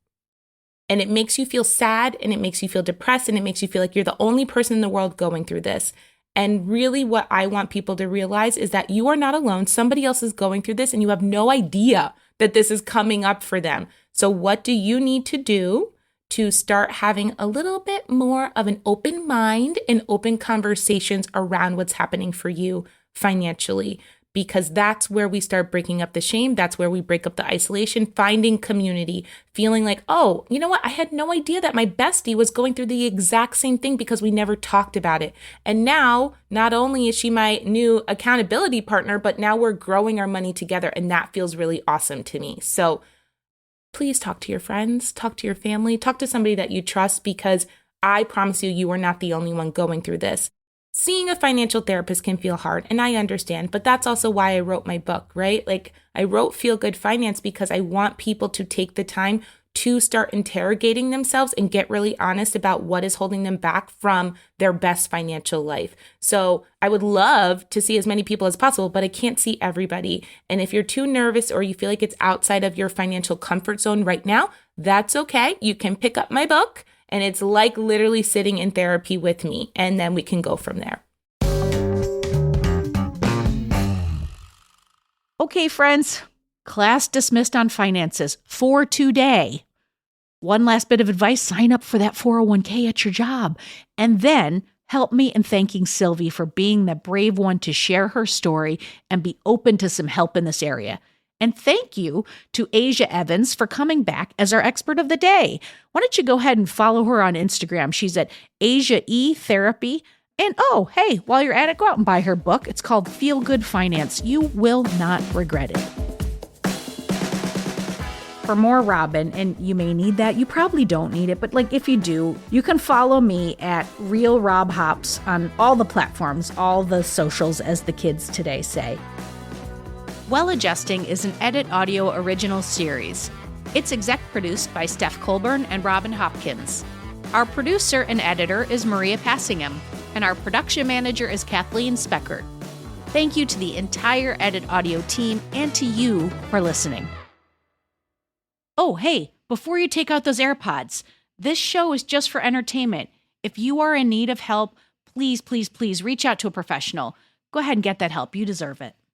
And it makes you feel sad, and it makes you feel depressed, and it makes you feel like you're the only person in the world going through this. And really what I want people to realize is that you are not alone. Somebody else is going through this, and you have no idea that this is coming up for them. So what do you need to do to start having a little bit more of an open mind and open conversations around what's happening for you financially? because that's where we start breaking up the shame. That's where we break up the isolation, finding community, feeling like, oh, you know what? I had no idea that my bestie was going through the exact same thing because we never talked about it. And now, not only is she my new accountability partner, but now we're growing our money together. And that feels really awesome to me. So please talk to your friends, talk to your family, talk to somebody that you trust, because I promise you, you are not the only one going through this. Seeing a financial therapist can feel hard, and I understand, but that's also why I wrote my book, right? Like, I wrote Feel Good Finance because I want people to take the time to start interrogating themselves and get really honest about what is holding them back from their best financial life. So I would love to see as many people as possible, but I can't see everybody. And if you're too nervous or you feel like it's outside of your financial comfort zone right now, that's okay. You can pick up my book. And it's like literally sitting in therapy with me. And then we can go from there. Okay, friends, class dismissed on finances for today. One last bit of advice, sign up for that 401k at your job. And then help me in thanking Sylvie for being the brave one to share her story and be open to some help in this area. And thank you to Asia Evans for coming back as our expert of the day. Why don't you go ahead and follow her on Instagram? She's at Asia E Therapy. And oh, hey, while you're at it, go out and buy her book. It's called Feel Good Finance. You will not regret it. For more Robin, and you may need that, you probably don't need it, but like if you do, you can follow me at Real Rob Hops on all the platforms, all the socials, as the kids today say. Well Adjusting is an Edit Audio original series. It's exec produced by Steph Colburn and Robin Hopkins. Our producer and editor is Maria Passingham, and our production manager is Kathleen Speckert. Thank you to the entire Edit Audio team and to you for listening. Oh, hey, before you take out those AirPods, this show is just for entertainment. If you are in need of help, please, please, please reach out to a professional. Go ahead and get that help. You deserve it.